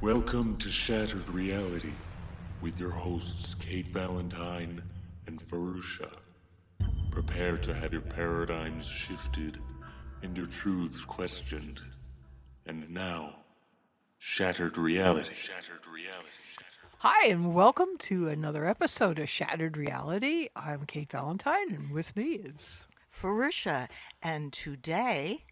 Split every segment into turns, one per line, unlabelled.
Welcome to Shattered Reality with your hosts Kate Valentine and Fahrusha. Prepare to have your paradigms shifted and your truths questioned. And now, Shattered Reality.
Hi, and welcome to another episode of Shattered Reality. I'm Kate Valentine, and with me is
Fahrusha, and today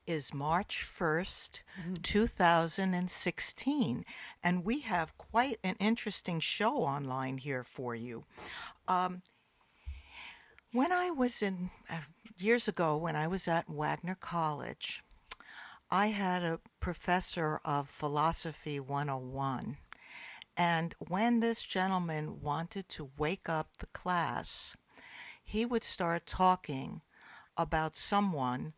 is March 1st, 2016, and we have quite an interesting show online here for you. When I was years ago, when I was at Wagner College, I had a professor of Philosophy 101. And when this gentleman wanted to wake up the class, he would start talking about someone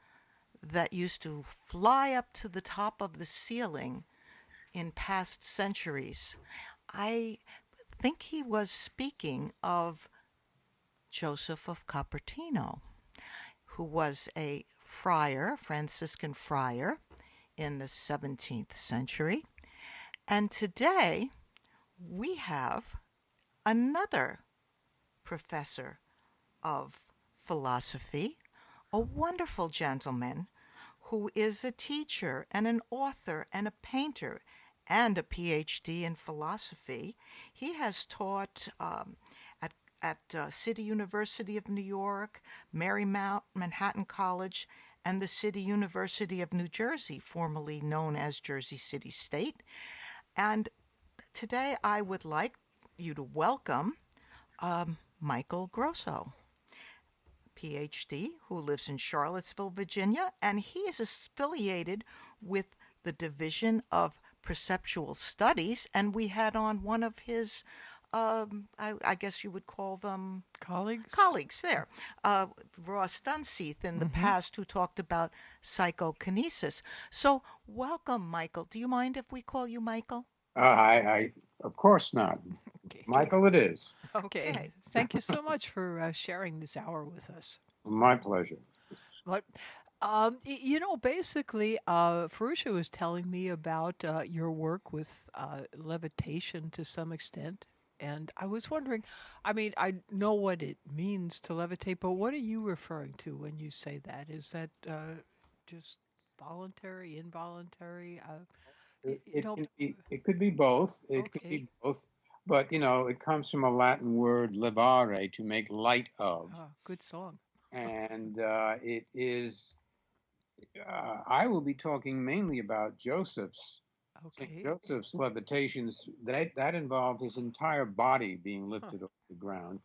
that used to fly up to the top of the ceiling in past centuries. I think he was speaking of Joseph of Copertino, who was a friar, Franciscan friar, in the 17th century. And today we have another professor of philosophy, a wonderful gentleman who is a teacher and an author and a painter and a PhD in philosophy. He has taught at City University of New York, Marymount Manhattan College, and the City University of New Jersey, formerly known as Jersey City State. And today I would like you to welcome Michael Grosso, PhD, who lives in Charlottesville, Virginia, and he is affiliated with the Division of Perceptual Studies, and we had on one of his, I guess you would call them
colleagues.
there, Ross Dunseith in the past, who talked about psychokinesis. So, welcome, Michael. Do you mind if we call you Michael?
Of course not.
Okay.
Michael, it is.
Okay. Thank you so much for sharing this hour with us.
My pleasure.
But basically, Farusha was telling me about your work with levitation to some extent. And I was wondering, I know what it means to levitate, but what are you referring to when you say that? Is that just voluntary, involuntary?
It could be both. It could
Okay.
be both. But, it comes from a Latin word, levare, to make light of.
Good song.
And it is, I will be talking mainly about St.
Okay.
Joseph's levitations. That involved his entire body being
Huh.
lifted off the ground.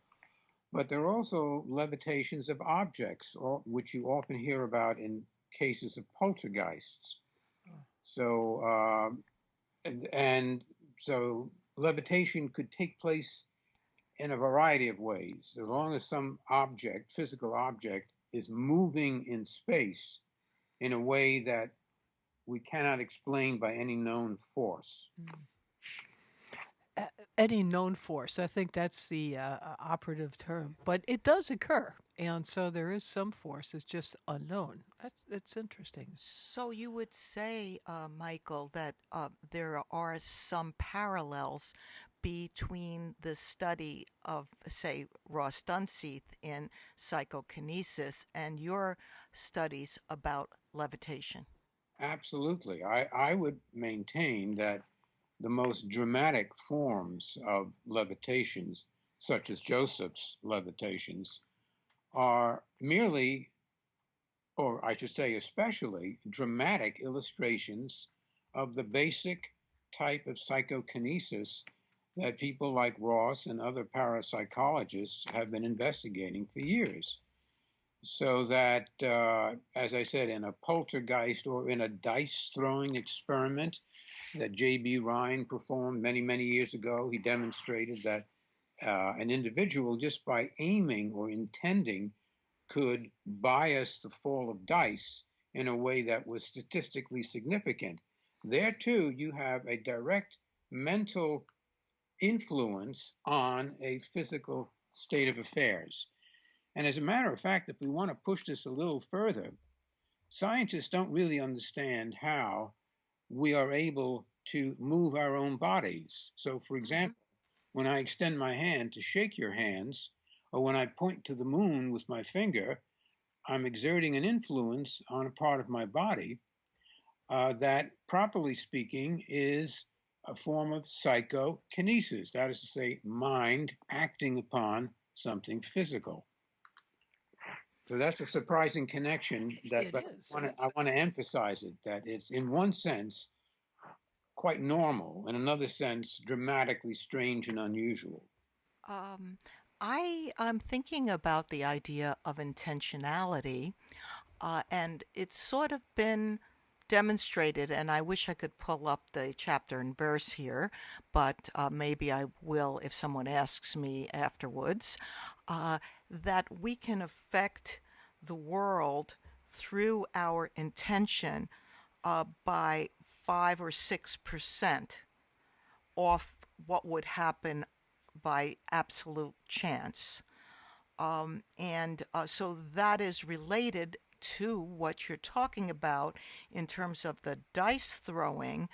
But there are also levitations of objects, which you often hear about in cases of poltergeists. So, and so levitation could take place in a variety of ways, as long as some object, physical object, is moving in space in a way that we cannot explain by any known force.
Any known force. I think that's the operative term. But it does occur. And so there is some force. It's just unknown. That's interesting.
So you would say, Michael, that there are some parallels between the study of, say, Ross Dunseith in psychokinesis and your studies about levitation.
Absolutely. I would maintain that the most dramatic forms of levitations, such as Joseph's levitations, are merely, or I should say, especially, dramatic illustrations of the basic type of psychokinesis that people like Ross and other parapsychologists have been investigating for years. So that, as I said, in a poltergeist or in a dice throwing experiment that J.B. Rhine performed many, many years ago, he demonstrated that an individual, just by aiming or intending, could bias the fall of dice in a way that was statistically significant. There, too, you have a direct mental influence on a physical state of affairs. And as a matter of fact, if we want to push this a little further, scientists don't really understand how we are able to move our own bodies. So, for example, when I extend my hand to shake your hands, or when I point to the moon with my finger, I'm exerting an influence on a part of my body that, properly speaking, is a form of psychokinesis. That is to say, mind acting upon something physical. So that's a surprising connection.
It
But
is.
I want to emphasize it, that it's in one sense quite normal, in another sense dramatically strange and unusual.
Um, I'm thinking about the idea of intentionality, and it's sort of been demonstrated, and I wish I could pull up the chapter and verse here, but maybe I will if someone asks me afterwards, that we can affect the world through our intention by 5 or 6% off what would happen by absolute chance. So that is related to what you're talking about in terms of the dice throwing,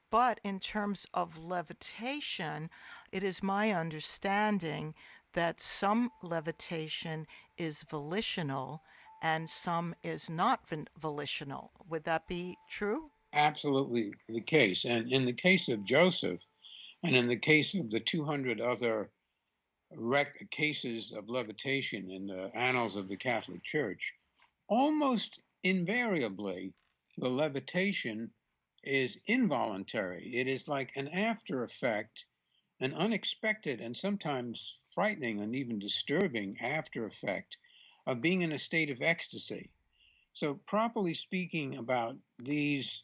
but in terms of levitation, it is my understanding that some levitation is volitional and some is not volitional. Would that be true?
Absolutely the case. And in the case of Joseph, and in the case of the 200 other cases of levitation in the annals of the Catholic Church, almost invariably the levitation is involuntary. It is like an after effect, an unexpected and sometimes frightening and even disturbing after effect of being in a state of ecstasy. So, properly speaking about these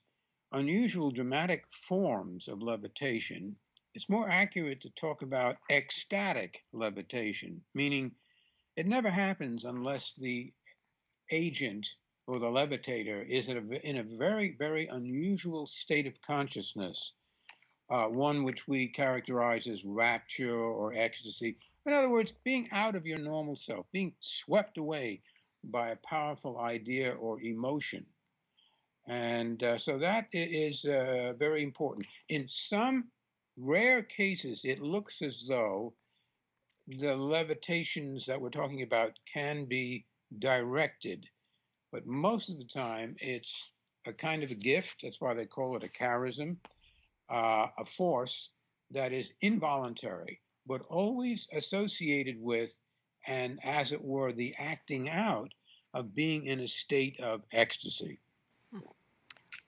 unusual dramatic forms of levitation, it's more accurate to talk about ecstatic levitation, meaning it never happens unless the agent or the levitator is in a very, very unusual state of consciousness, one which we characterize as rapture or ecstasy. In other words, being out of your normal self, being swept away by a powerful idea or emotion. And so that is very important. In some rare cases, it looks as though the levitations that we're talking about can be directed, but most of the time it's a kind of a gift. That's why they call it a charism, a force that is involuntary, but always associated with, and as it were, the acting out of being in a state of ecstasy.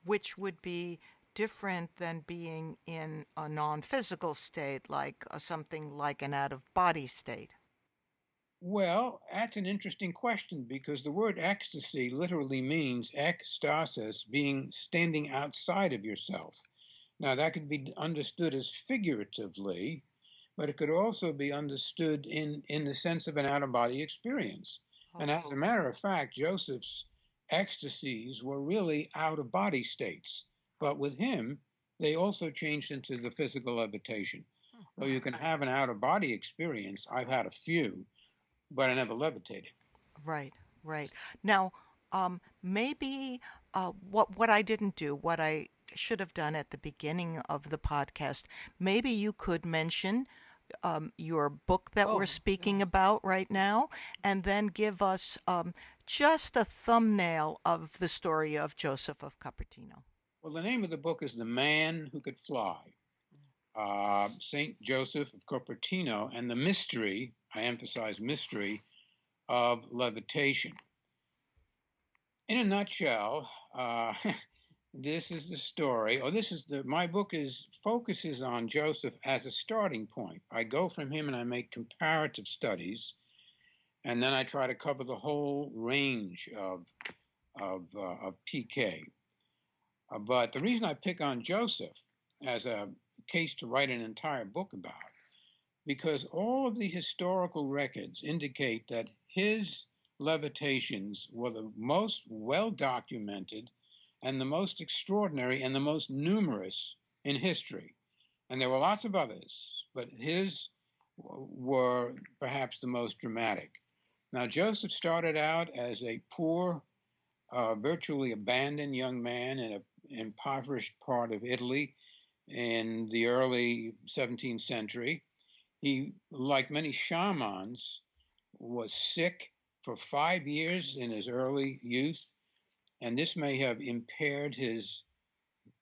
Which would be different than being in a non-physical state, like something like an out-of-body state.
Well, that's an interesting question because the word ecstasy literally means ekstasis, being standing outside of yourself. Now, that could be understood as figuratively, but it could also be understood in the sense of an out-of-body experience. And as a matter of fact, Joseph's ecstasies were really out-of-body states. But with him, they also changed into the physical levitation. So you can have an out-of-body experience. I've had a few, but I never levitated.
Right, right. Now, maybe what I didn't do, what I should have done at the beginning of the podcast, maybe you could mention your book that we're speaking about right now, and then give us just a thumbnail of the story of Joseph of Copertino.
Well, the name of the book is The Man Who Could Fly, St. Joseph of Copertino, and the mystery, I emphasize mystery, of levitation. In a nutshell, this is the story, or my book focuses on Joseph as a starting point. I go from him and I make comparative studies, and then I try to cover the whole range of PK. But the reason I pick on Joseph as a case to write an entire book about, because all of the historical records indicate that his levitations were the most well documented and the most extraordinary and the most numerous in history. And there were lots of others, but his were perhaps the most dramatic. Now, Joseph started out as a poor, virtually abandoned young man in an impoverished part of Italy, in the early 17th century. He, like many shamans, was sick for 5 years in his early youth, and this may have impaired his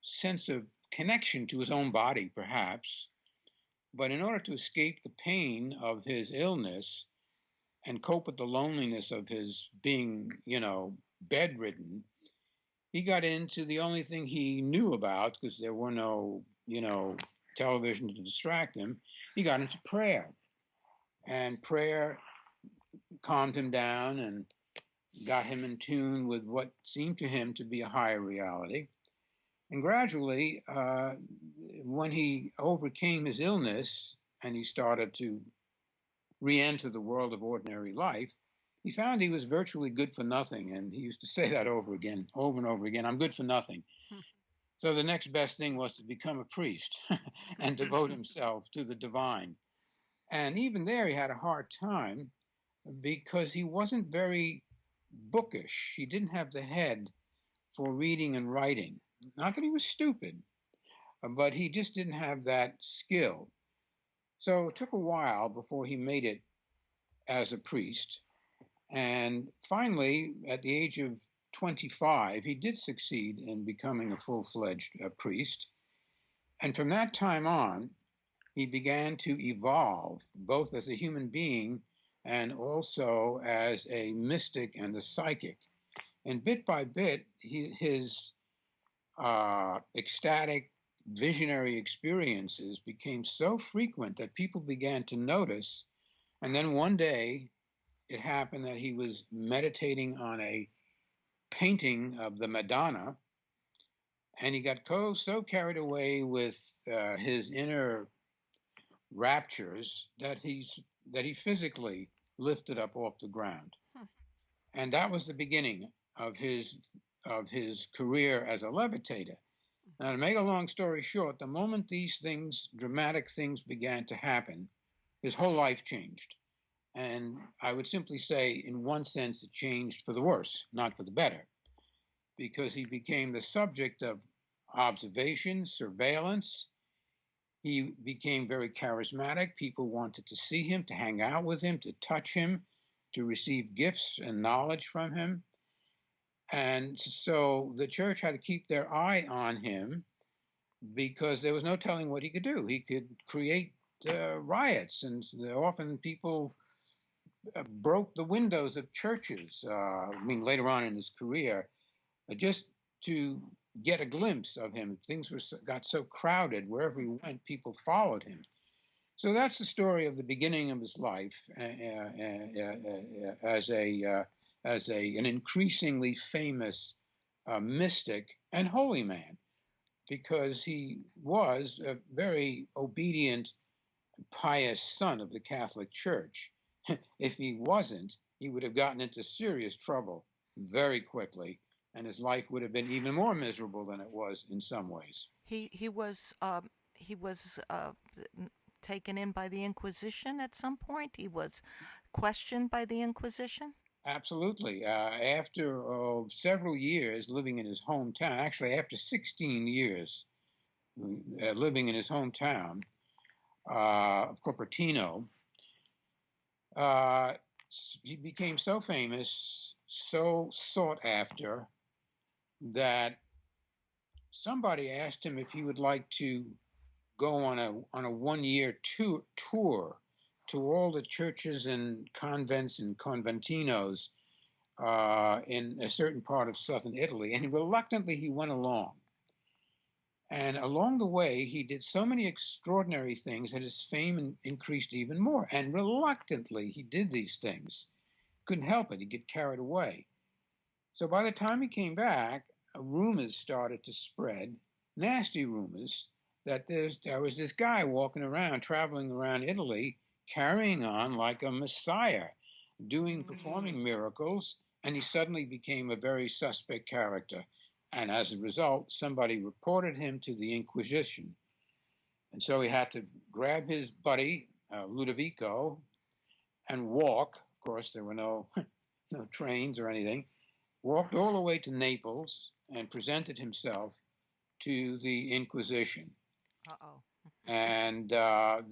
sense of connection to his own body, perhaps. But in order to escape the pain of his illness and cope with the loneliness of his being, bedridden, he got into the only thing he knew about, because there were no, television to distract him. He got into prayer. And prayer calmed him down and got him in tune with what seemed to him to be a higher reality. And gradually, when he overcame his illness and he started to re-enter the world of ordinary life, he found he was virtually good for nothing. And he used to say that over and over again, I'm good for nothing. So the next best thing was to become a priest and devote himself to the divine. And even there, he had a hard time because he wasn't very bookish. He didn't have the head for reading and writing. Not that he was stupid, but he just didn't have that skill. So it took a while before he made it as a priest. And finally, at the age of 25, he did succeed in becoming a full-fledged priest. And from that time on, he began to evolve, both as a human being and also as a mystic and a psychic. And bit by bit, his ecstatic, visionary experiences became so frequent that people began to notice. And then one day, it happened that he was meditating on a painting of the Madonna, and he got so carried away with his inner raptures that he physically lifted up off the ground. And that was the beginning of his career as a levitator. Now, to make a long story short, the moment these dramatic things began to happen, his whole life changed. And I would simply say, in one sense, it changed for the worse, not for the better, because he became the subject of observation, surveillance. He became very charismatic. People wanted to see him, to hang out with him, to touch him, to receive gifts and knowledge from him. And so the church had to keep their eye on him because there was no telling what he could do. He could create riots, and often people broke the windows of churches. Later on in his career, just to get a glimpse of him. Things got so crowded. Wherever he went, people followed him. So that's the story of the beginning of his life as an increasingly famous mystic and holy man, because he was a very obedient, pious son of the Catholic Church. If he wasn't, he would have gotten into serious trouble very quickly, and his life would have been even more miserable than it was in some ways.
He was taken in by the Inquisition at some point. He was questioned by the Inquisition.
Absolutely. After several years living in his hometown, actually after 16 years living in his hometown of Copertino, he became so famous, so sought after, that somebody asked him if he would like to go on a 1-year tour to all the churches and convents and conventinos in a certain part of southern Italy. And reluctantly, he went along. And along the way, he did so many extraordinary things that his fame increased even more. And reluctantly, he did these things. Couldn't help it. He'd get carried away. So by the time he came back, rumors started to spread, nasty rumors, that there was this guy walking around, traveling around Italy, carrying on like a messiah, performing miracles, and he suddenly became a very suspect character. And as a result, somebody reported him to the Inquisition. And so he had to grab his buddy, Ludovico, and walk. Of course, there were no trains or anything. Walked all the way to Naples and presented himself to the Inquisition.
Uh-oh.
And well,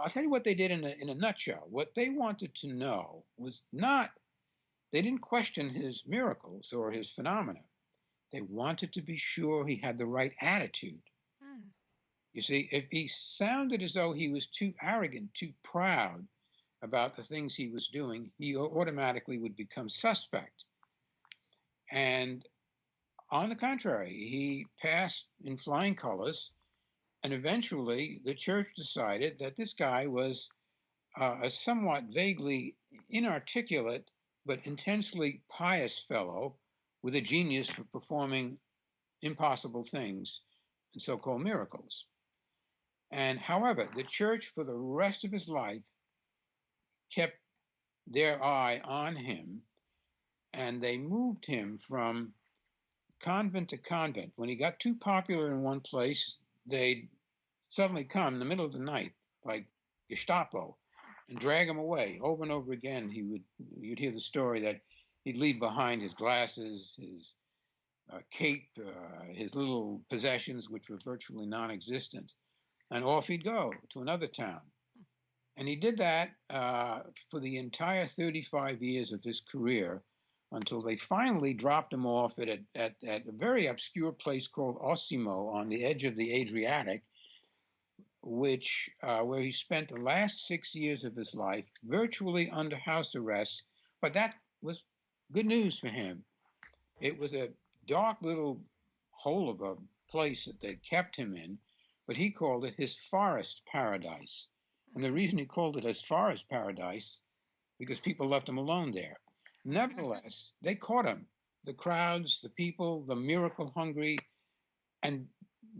I'll tell you what they did in a nutshell. What they wanted to know was not, they didn't question his miracles or his phenomena. They wanted to be sure he had the right attitude.
Hmm.
You see, if he sounded as though he was too arrogant, too proud about the things he was doing, he automatically would become suspect. And on the contrary, he passed in flying colors, and eventually the church decided that this guy was a somewhat vaguely inarticulate but intensely pious fellow with a genius for performing impossible things and so-called miracles. And however, the church for the rest of his life kept their eye on him, and they moved him from convent to convent. When he got too popular in one place, they'd suddenly come in the middle of the night, like Gestapo, and drag him away over and over again. You'd hear the story that he'd leave behind his glasses, his cape, his little possessions, which were virtually non-existent, and off he'd go to another town. And he did that for the entire 35 years of his career until they finally dropped him off at a very obscure place called Osimo on the edge of the Adriatic, which where he spent the last 6 years of his life virtually under house arrest. But that was good news for him. It was a dark little hole of a place that they kept him in, but he called it his forest paradise. And the reason he called it his forest paradise, because people left him alone there. Nevertheless, they caught him. The crowds, the people, the miracle hungry, and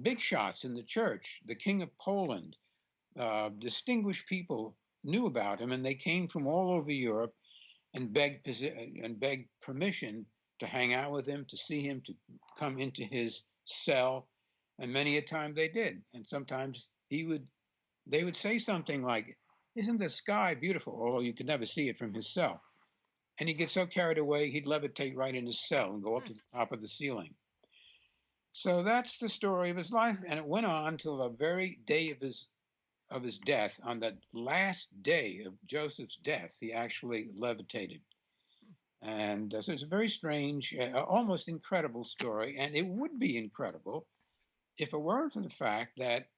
big shots in the church, the King of Poland, distinguished people knew about him, and they came from all over Europe and begged permission to hang out with him, to see him, to come into his cell, and many a time they did. And sometimes they would say something like, "Isn't the sky beautiful?" Although you could never see it from his cell. And he'd get so carried away, he'd levitate right in his cell and go up to the top of the ceiling. So that's the story of his life, and it went on till the very day of his death. On the last day of Joseph's death, he actually levitated. And so it's a very strange, almost incredible story. And it would be incredible if it weren't for the fact that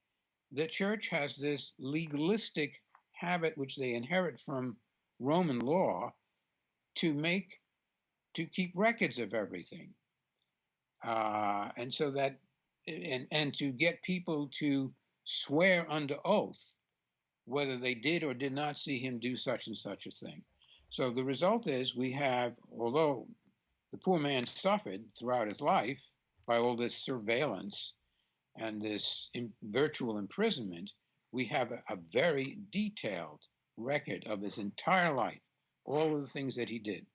the church has this legalistic habit, which they inherit from Roman law, to keep records of everything. And so that, and to get people to swear under oath whether they did or did not see him do such and such a thing. So the result is we have, although the poor man suffered throughout his life by all this surveillance and this virtual imprisonment, we have a very detailed record of his entire life, all of the things that he did.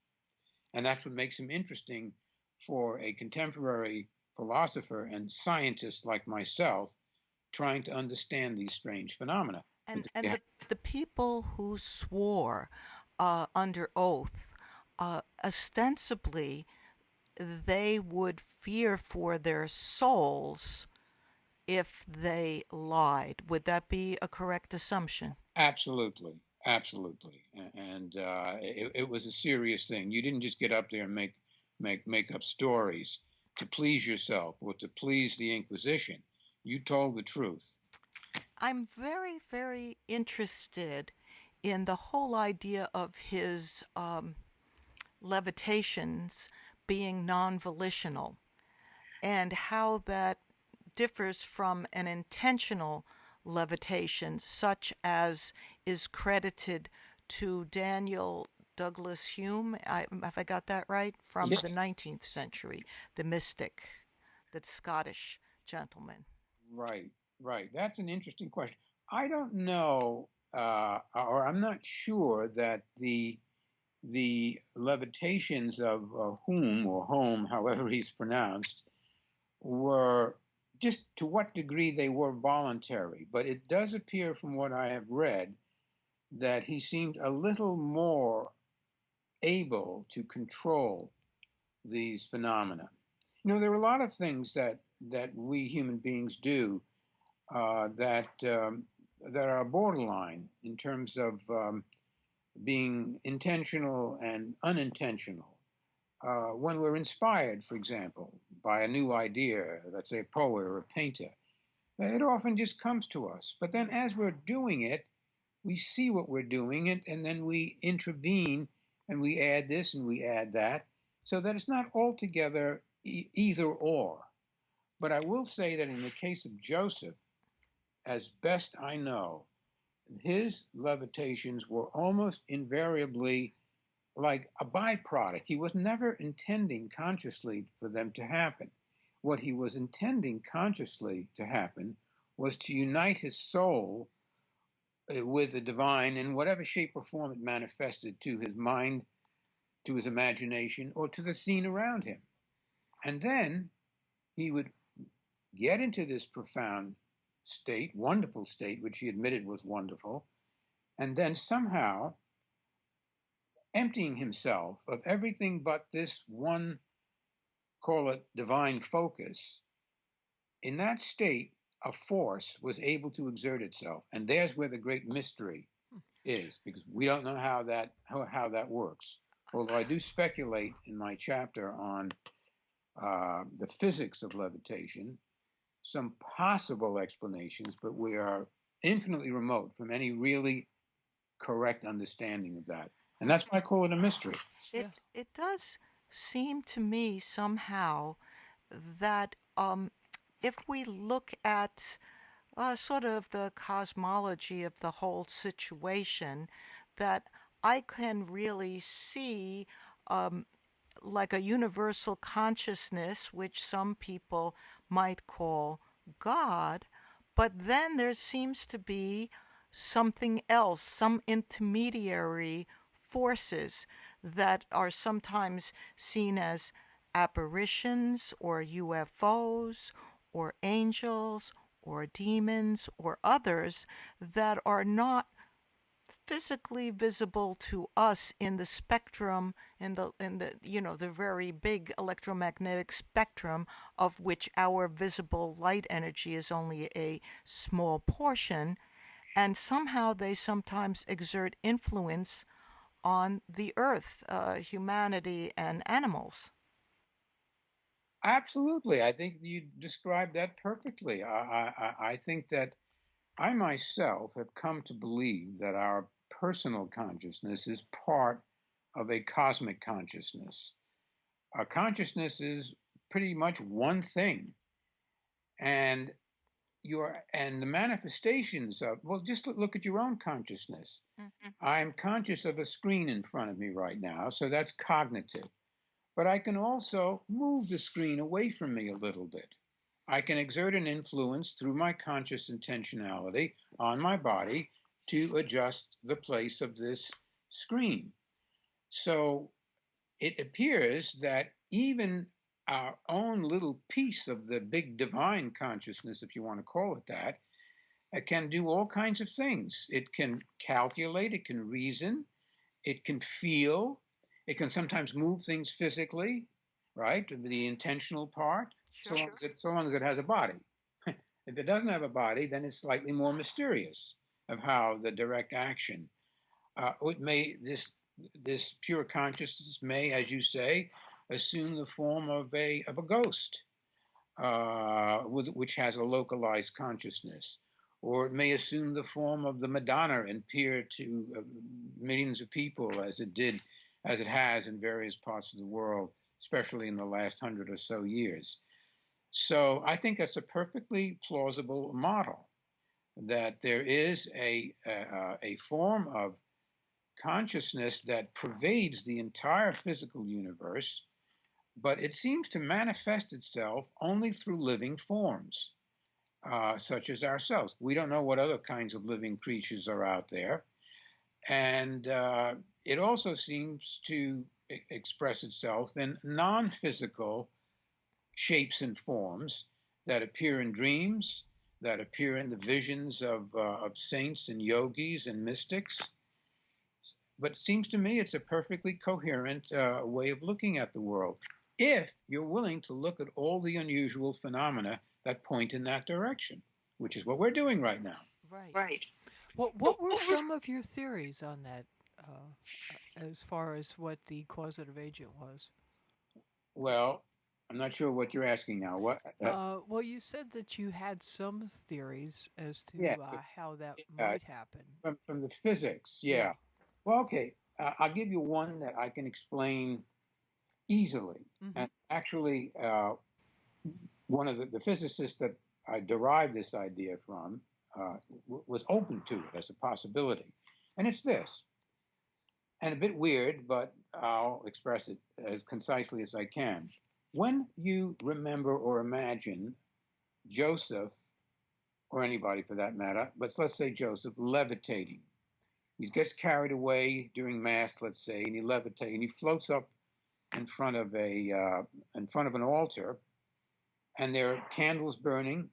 And that's what makes him interesting for a contemporary philosopher and scientist like myself trying to understand these strange phenomena.
And the people who swore under oath, ostensibly, they would fear for their souls if they lied. Would that be a correct assumption?
Absolutely, absolutely. And it was a serious thing. You didn't just get up there and make up stories to please yourself or to please the Inquisition. You told the truth.
I'm very, very interested in the whole idea of his levitations being non-volitional and how that differs from an intentional levitation, such as is credited to Daniel Douglas Hume. Have I got that right? From the 19th century, the mystic, the Scottish gentleman.
Right. Right. That's an interesting question. I don't know, or I'm not sure that the levitations of Hume or Home, however he's pronounced, were just to what degree they were voluntary. But it does appear from what I have read that he seemed a little more able to control these phenomena. You know, there are a lot of things that we human beings do that are borderline in terms of being intentional and unintentional. When we're inspired, for example, by a new idea, let's say a poet or a painter, it often just comes to us. But then as we're doing it, we see what we're doing, and then we intervene and we add this and we add that, so that it's not altogether either or. But I will say that in the case of Joseph, as best I know, his levitations were almost invariably like a byproduct. He was never intending consciously for them to happen. What he was intending consciously to happen was to unite his soul with the divine in whatever shape or form it manifested to his mind, to his imagination, or to the scene around him. And then he would get into this profound state, wonderful state, which he admitted was wonderful, and then somehow emptying himself of everything but this one, call it divine focus. In that state, a force was able to exert itself. And there's where the great mystery is, because we don't know how that works. Although I do speculate in my chapter on the physics of levitation, some possible explanations, but we are infinitely remote from any really correct understanding of that. And that's why I call it a mystery.
It does seem to me somehow that if we look at sort of the cosmology of the whole situation, that I can really see like a universal consciousness, which some people might call God, but then there seems to be something else, some intermediary forces that are sometimes seen as apparitions or UFOs or angels or demons or others that are not physically visible to us in the spectrum, in the the very big electromagnetic spectrum, of which our visible light energy is only a small portion, and somehow they sometimes exert influence on the earth, humanity and animals.
Absolutely. I think you described that perfectly. I think that I myself have come to believe that our personal consciousness is part of a cosmic consciousness. Our consciousness is pretty much one thing. And the manifestations of, well, just look at your own consciousness. I'm conscious of a screen in front of me right now, so that's cognitive. But I can also move the screen away from me a little bit. I can exert an influence through my conscious intentionality on my body to adjust the place of this screen. So it appears that even our own little piece of the big divine consciousness, if you want to call it that, can do all kinds of things. It can calculate, it can reason, it can feel, it can sometimes move things physically, right? The intentional part,
Sure.
so long as it has a body. If it doesn't have a body, then it's slightly more mysterious of how the direct action. This pure consciousness may, as you say, assume the form of a ghost, which has a localized consciousness, or it may assume the form of the Madonna and appear to millions of people, as it has in various parts of the world, especially in the last 100 or so years. So I think that's a perfectly plausible model, that there is a form of consciousness that pervades the entire physical universe, but it seems to manifest itself only through living forms, such as ourselves. We don't know what other kinds of living creatures are out there. And it also seems to express itself in non-physical shapes and forms that appear in dreams, that appear in the visions of saints and yogis and mystics. But it seems to me it's a perfectly coherent way of looking at the world, if you're willing to look at all the unusual phenomena that point in that direction. which is what we're doing right now.
Right.
What were some of your theories on that, as far as what the causative agent was?
Well, I'm not sure what you're asking now. What?
Well, you said that you had some theories as to
Yes,
how that
uh,
might happen.
from the physics.
Yeah.
Yeah. Well, okay. I'll give you one that I can explain easily.
Mm-hmm.
And actually, one of the physicists that I derived this idea from was open to it as a possibility. And it's this, and a bit weird, but I'll express it as concisely as I can. When you remember or imagine Joseph, or anybody for that matter, but let's say Joseph levitating. He gets carried away during mass, let's say, and he levitates, and he floats up in front of an altar, and there are candles burning.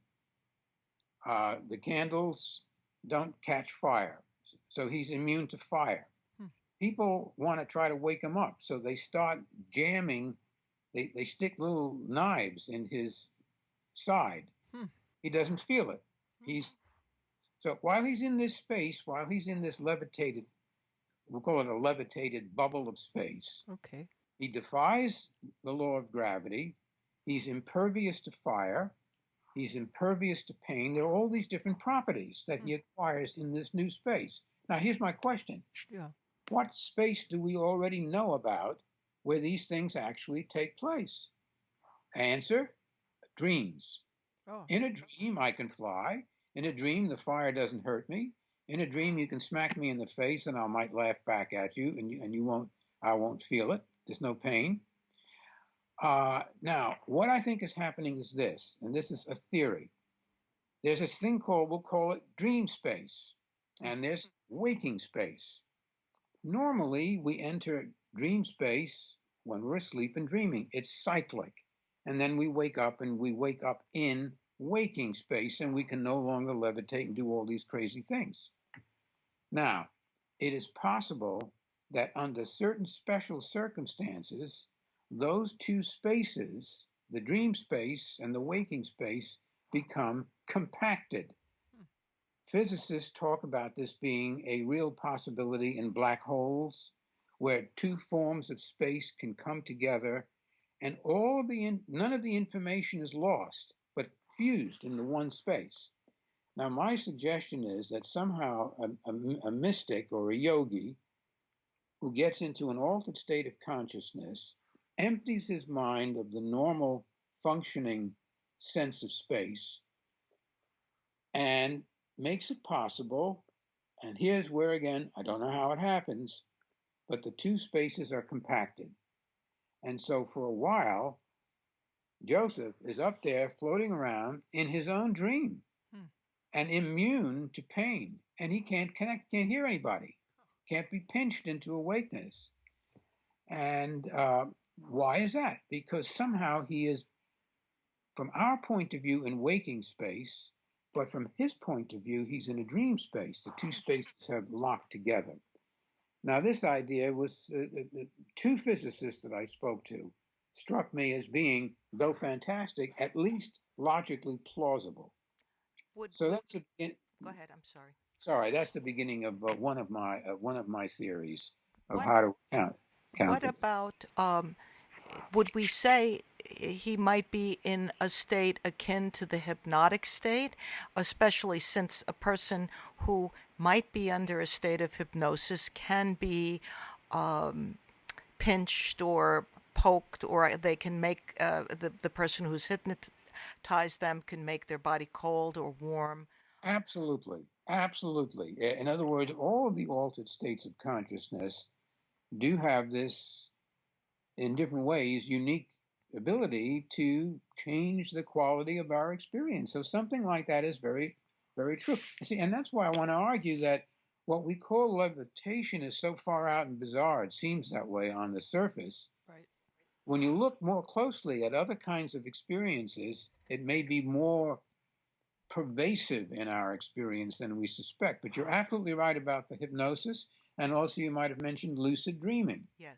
The candles don't catch fire, so he's immune to fire. People want to try to wake him up, so they start jamming. They stick little knives in his side. He doesn't feel it. So while he's in this space, while he's in this levitated, we'll call it a levitated bubble of space.
Okay.
He defies the law of gravity. He's impervious to fire. He's impervious to pain. There are all these different properties that he acquires in this new space. Now, here's my question.
Yeah.
What space do we already know about where these things actually take place? Answer, dreams.
Oh.
In a dream, I can fly. In a dream, the fire doesn't hurt me. In a dream, you can smack me in the face and I might laugh back at you, and you won't, I won't feel it. There's no pain. Now, what I think is happening is this, and this is a theory. There's this thing called, we'll call it dream space, and there's waking space. Normally, we enter dream space when we're asleep and dreaming. It's cyclic. And then we wake up, and we wake up in waking space, and we can no longer levitate and do all these crazy things. Now, it is possible that under certain special circumstances, those two spaces, the dream space and the waking space, become compacted. Physicists talk about this being a real possibility in black holes, where two forms of space can come together, and none of the information is lost, but fused in the one space. Now, my suggestion is that somehow a mystic or a yogi who gets into an altered state of consciousness empties his mind of the normal functioning sense of space and makes it possible. And here's where, again, I don't know how it happens, but the two spaces are compacted. And so for a while, Joseph is up there floating around in his own dream and immune to pain. And he can't connect, can't hear anybody, can't be pinched into awakeness. And why is that? Because somehow he is, from our point of view, in waking space, but from his point of view, he's in a dream space. The two spaces have locked together. Now, this idea was, two physicists that I spoke to struck me as being, though fantastic, at least logically plausible.
Go ahead. I'm sorry.
Sorry, that's the beginning of one of my theories of
What-
how to count.
What about, would we say he might be in a state akin to the hypnotic state, especially since a person who might be under a state of hypnosis can be pinched or poked, or they can make the person who's hypnotized them can make their body cold or warm?
Absolutely, absolutely. In other words, all of the altered states of consciousness do have this, in different ways, unique ability to change the quality of our experience. So something like that is very, very true. See, and that's why I want to argue that what we call levitation is so far out and bizarre. It seems that way on the surface.
Right.
When you look more closely at other kinds of experiences, it may be more pervasive in our experience than we suspect. But you're absolutely right about the hypnosis, and also you might have mentioned lucid dreaming.
Yes.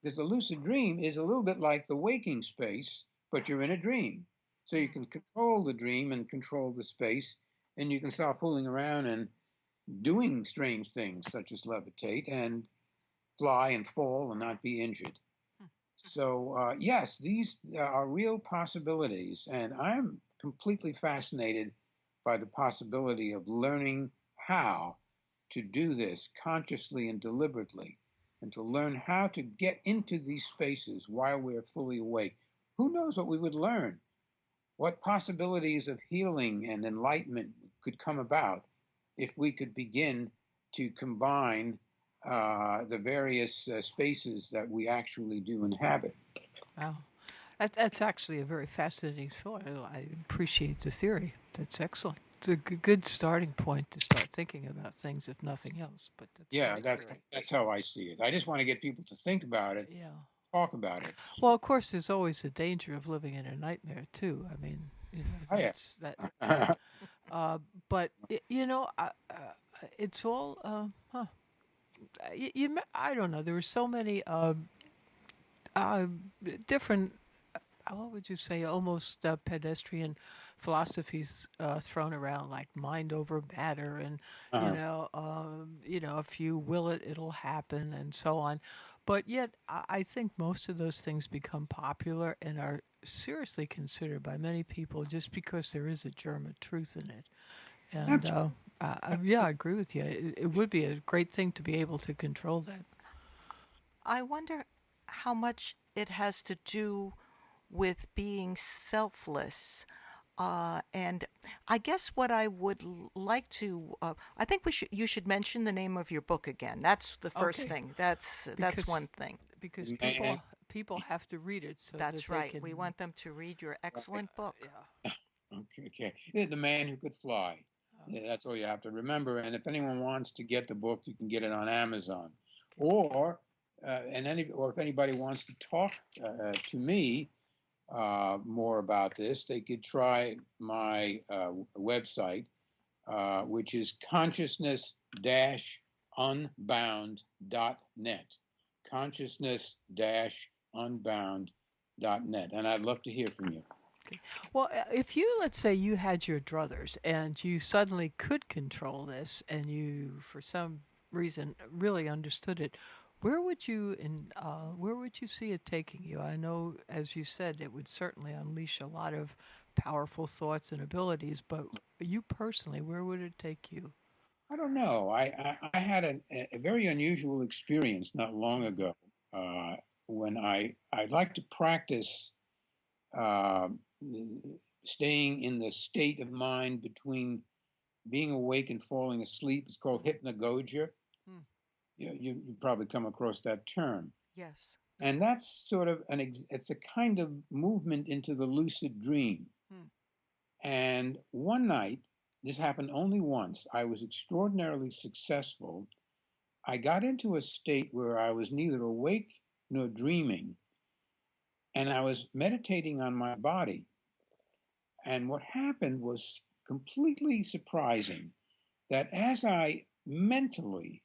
Because the lucid dream is a little bit like the waking space, but you're in a dream. So you can control the dream and control the space, and you can start fooling around and doing strange things such as levitate and fly and fall and not be injured. So, yes, these are real possibilities, and I'm completely fascinated by the possibility of learning how to do this consciously and deliberately, and to learn how to get into these spaces while we're fully awake. Who knows what we would learn? What possibilities of healing and enlightenment could come about if we could begin to combine the various spaces that we actually do inhabit.
Wow. That's actually a very fascinating thought. I appreciate the theory. That's excellent. It's a good starting point to start thinking about things, if nothing else. But that's
Yeah,
nice
that's
theory.
that's how I see it. I just want to get people to think about it,
Yeah.
talk about it.
Well, of course, there's always the danger of living in a nightmare too. I mean,
Oh yeah.
that's that. But it's all. I don't know. There were so many uh, different. What would you say? Almost pedestrian philosophies thrown around, like mind over matter, and
Uh-huh.
if you will it, it'll happen, and so on. But yet, I think most of those things become popular and are seriously considered by many people just because there is a germ of truth in it. And
Abs-
yeah, I agree with you. It would be a great thing to be able to control that.
I wonder how much it has to do with being selfless. And I guess what I would like to, I think you should mention the name of your book again. That's the first
Okay,
thing. That's one
because
thing.
because
Man,
people have to read it so that
That's
they
right.
can.
We want them to read your excellent book.
Yeah.
okay. The man who could fly. Yeah, that's all you have to remember. And if anyone wants to get the book, you can get it on Amazon, or or if anybody wants to talk to me more about this, they could try my website, which is consciousness-unbound.net. Consciousness-unbound.net. And I'd love to hear from you.
Well, if you, let's say, you had your druthers and you suddenly could control this, and you, for some reason, really understood it, where would you see it taking you? I know, as you said, it would certainly unleash a lot of powerful thoughts and abilities, but you personally, where would it take you?
I don't know. I had a very unusual experience not long ago uh, when I'd like to practice uh, staying in the state of mind between being awake and falling asleep. It's called hypnagogia.
Hmm.
You probably come across that term.
Yes.
And that's sort of it's a kind of movement into the lucid dream.
Hmm.
And one night, this happened only once, I was extraordinarily successful. I got into a state where I was neither awake nor dreaming, and I was meditating on my body. And what happened was completely surprising, that as I mentally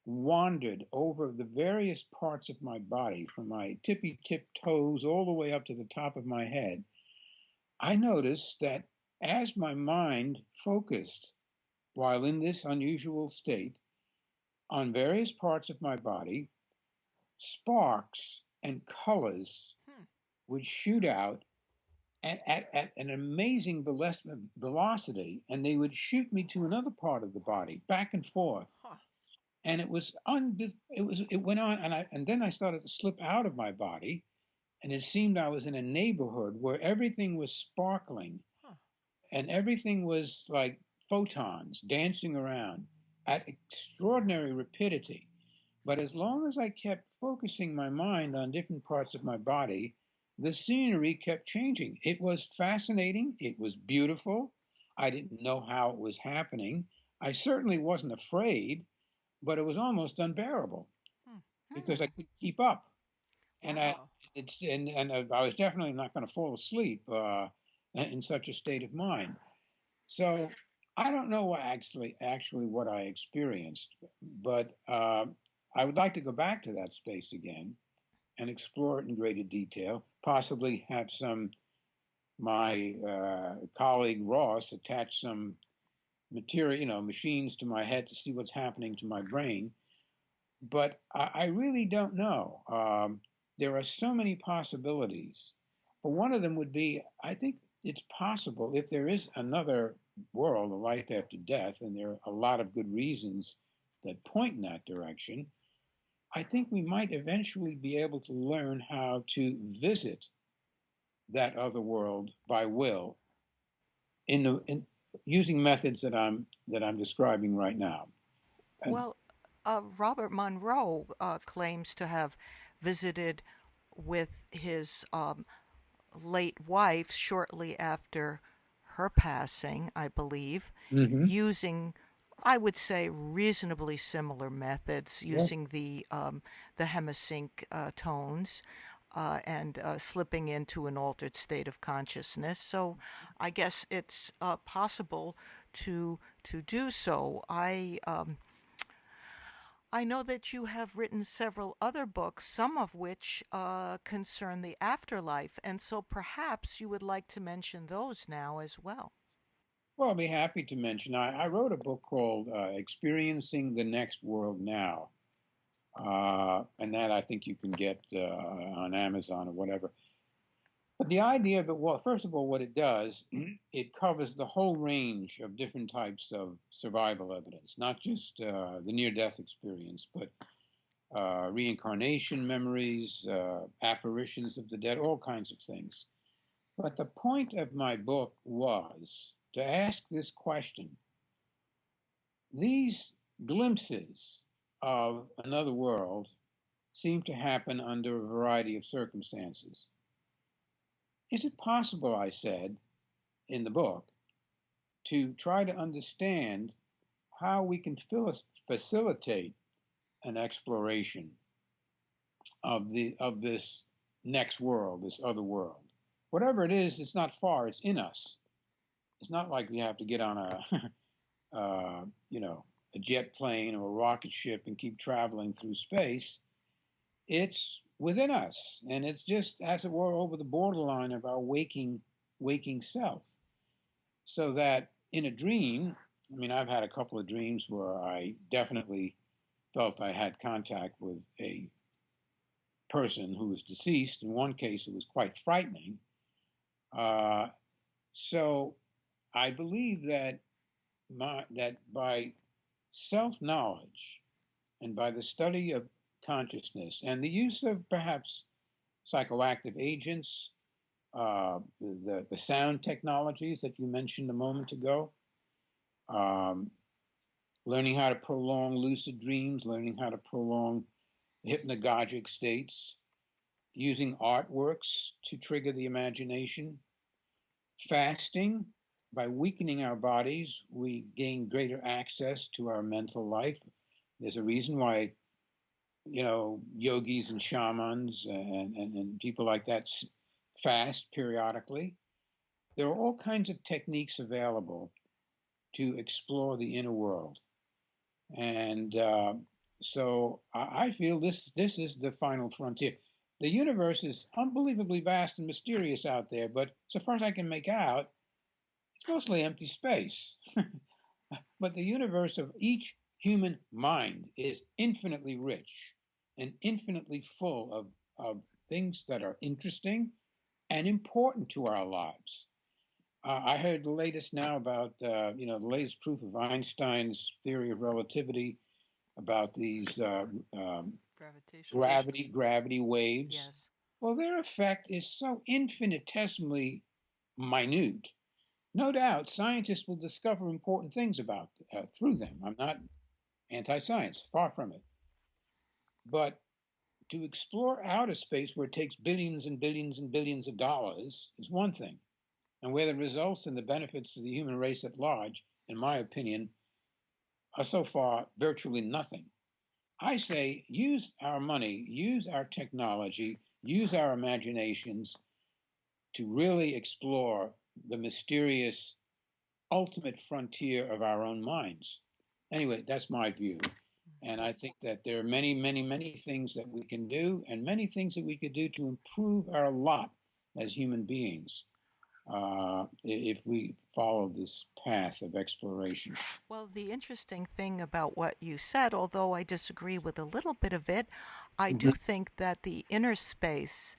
wandered over the various parts of my body, from my tippy tip toes all the way up to the top of my head, I noticed that as my mind focused while in this unusual state on various parts of my body, sparks and colors
Hmm.
would shoot out at an amazing velocity, and they would shoot me to another part of the body, back and forth.
Huh.
And it went on, and then I started to slip out of my body, and it seemed I was in a neighborhood where everything was sparkling,
Huh.
and everything was like photons dancing around at extraordinary rapidity. But as long as I kept focusing my mind on different parts of my body, the scenery kept changing. It was fascinating. It was beautiful. I didn't know how it was happening. I certainly wasn't afraid, but it was almost unbearable
Hmm.
because
Hmm.
I couldn't keep up. And I,
Wow.
it's and I was definitely not going to fall asleep in such a state of mind. So I don't know what actually what I experienced, but I would like to go back to that space again and explore it in greater detail. Possibly have my colleague Ross attach some material, machines to my head to see what's happening to my brain. But I really don't know. There are so many possibilities. But one of them would be, I think it's possible if there is another world, a life after death, and there are a lot of good reasons that point in that direction. I think we might eventually be able to learn how to visit that other world by will in using methods that I'm describing right now. And
Well, Robert Monroe claims to have visited with his late wife shortly after her passing, I believe,
Mhm.
using, I would say, reasonably similar methods,
Yeah.
using the hemisync tones. And slipping into an altered state of consciousness. So, I guess it's possible to do so. I know that you have written several other books, some of which concern the afterlife, and so perhaps you would like to mention those now as well.
Well, I'll be happy to mention. I wrote a book called "Experiencing the Next World Now," and that I think you can get on Amazon or whatever. But the idea of it, well, first of all, what it does, it covers the whole range of different types of survival evidence, not just the near-death experience, but reincarnation memories, apparitions of the dead, all kinds of things. But the point of my book was to ask this question. These glimpses of another world seem to happen under a variety of circumstances. Is it possible, I said in the book, to try to understand how we can facilitate an exploration of this next world, this other world? Whatever it is, it's not far, it's in us. It's not like we have to get on uh, you know, a jet plane or a rocket ship and keep traveling through space. It's within us, and it's just, as it were, over the borderline of our waking self. So that in a dream, I mean, I've had a couple of dreams where I definitely felt I had contact with a person who was deceased. In one case, it was quite frightening. Uh, so I believe that by self knowledge and by the study of consciousness and the use of perhaps psychoactive agents, the sound technologies that you mentioned a moment ago, um, learning how to prolong lucid dreams, learning how to prolong hypnagogic states, using artworks to trigger the imagination, fasting. By weakening our bodies, we gain greater access to our mental life. There's a reason why, yogis and shamans and people like that fast periodically. There are all kinds of techniques available to explore the inner world. And so I feel this is the final frontier. The universe is unbelievably vast and mysterious out there, but so far as I can make out, it's mostly empty space. But the universe of each human mind is infinitely rich and infinitely full of things that are interesting and important to our lives. I heard the latest now about, the latest proof of Einstein's theory of relativity about these
Gravitational waves.
gravity waves.
Yes.
Well, their effect is so infinitesimally minute. No doubt, scientists will discover important things about through them. I'm not anti-science, far from it. But to explore outer space where it takes billions and billions and billions of dollars is one thing, and where the results and the benefits to the human race at large, in my opinion, are so far virtually nothing. I say use our money, use our technology, use our imaginations to really explore the mysterious ultimate frontier of our own minds. Anyway, that's my view. And I think that there are many, many, many things that we can do and many things that we could do to improve our lot as human beings. if we follow this path of exploration.
Well, the interesting thing about what you said, although I disagree with a little bit of it, I
Mhm.
do think that the inner space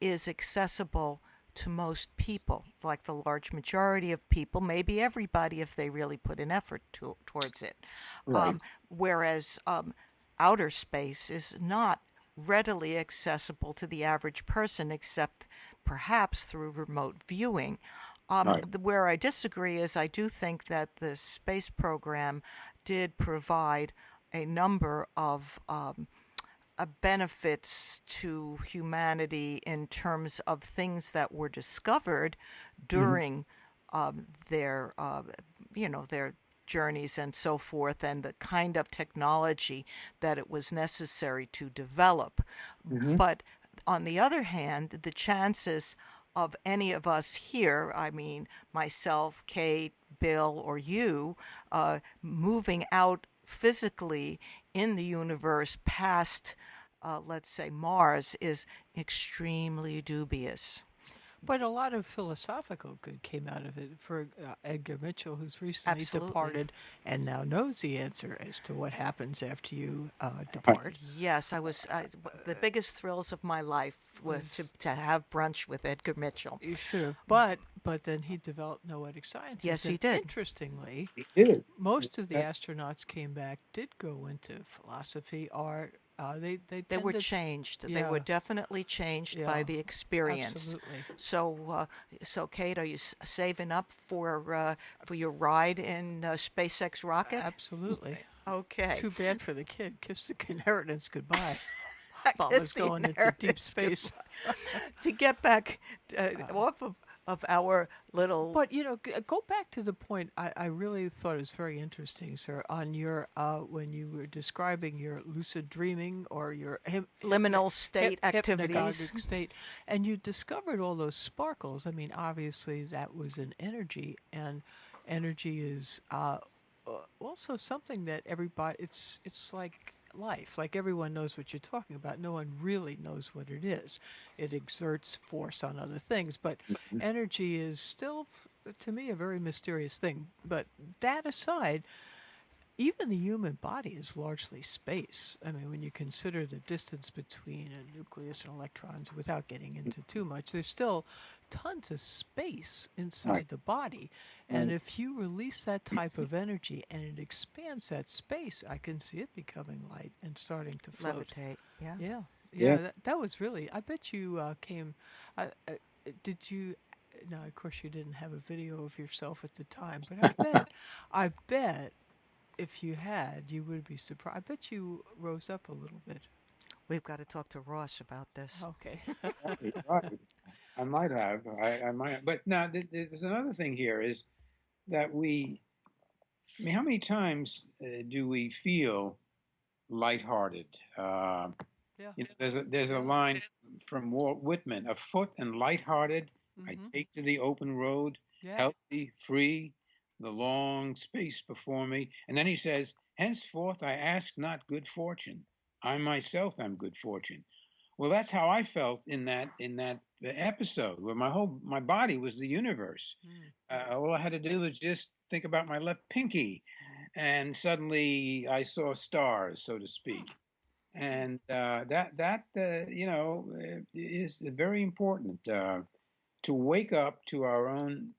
is accessible to most people, like the large majority of people, maybe everybody if they really put an effort towards it.
Right.
Whereas outer space is not readily accessible to the average person except perhaps through remote viewing.
Right.
Where I disagree is I do think that the space program did provide a number of benefits to humanity in terms of things that were discovered
Hmm.
during their, their journeys and so forth, and the kind of technology that it was necessary to develop.
Hmm.
But on the other hand, the chances of any of us here, I mean, myself, Kate, Bill, or you, moving out physically in the universe past, let's say, Mars, is extremely dubious.
But a lot of philosophical good came out of it. For Edgar Mitchell, who's recently
Absolutely.
departed and now knows the answer as to what happens after you depart,
Yes, the biggest thrills of my life was
was
to have brunch with Edgar Mitchell.
you should have. But then he developed noetic sciences,
Yes, he
and
did.
interestingly,
He did.
most of the
That,
astronauts came back did go into philosophy, art. They
They were
tended,
changed. They were
yeah,
definitely changed by
yeah,
the experience.
absolutely.
So Kate, are you saving up for your ride in SpaceX rocket?
Absolutely.
Okay.
Too bad for the kid. Kiss the inheritance goodbye.
Kiss
Mama's
the
going into deep
inheritance.
space.
To get back off of our little.
But go back to the point. I really thought it was very interesting, sir, on your when you were describing your lucid dreaming or your
Liminal state activities.
hypnagogic state, and you discovered all those sparkles. I mean, obviously that was an energy, and energy is also something that everybody. It's like life. Like everyone knows what you're talking about. No one really knows what it is. It exerts force on other things, but energy is still, to me, a very mysterious thing. But that aside, even the human body is largely space. I mean, when you consider the distance between a nucleus and electrons, without getting into too much, there's still tons of space
right.
inside the body. And
Right.
if you release that type of energy and it expands that space, I can see it becoming light and starting to float.
Levitate. Yeah.
Yeah, yeah,
Yeah.
that was really. I bet you came. Did you? No, of course you didn't have a video of yourself at the time, but I bet if you had, you would be surprised. I bet you rose up a little bit.
We've got to talk to Ross about this.
Okay.
Right. Right. I might have. I might. Have. But now there's another thing here is that we. I mean, how many times do we feel lighthearted?
Yeah.
There's a
Yeah.
line from Walt Whitman: "Afoot and lighthearted, I
Mm-hmm.
take to the open road,
Yeah.
healthy, free, the long space before me." And then he says, "Henceforth I ask not good fortune. I myself am good fortune." Well, that's how I felt in that episode where my body was the universe.
Mm.
All I had to do was just think about my left pinky, and suddenly I saw stars, so to speak. And that is very important to wake up to our own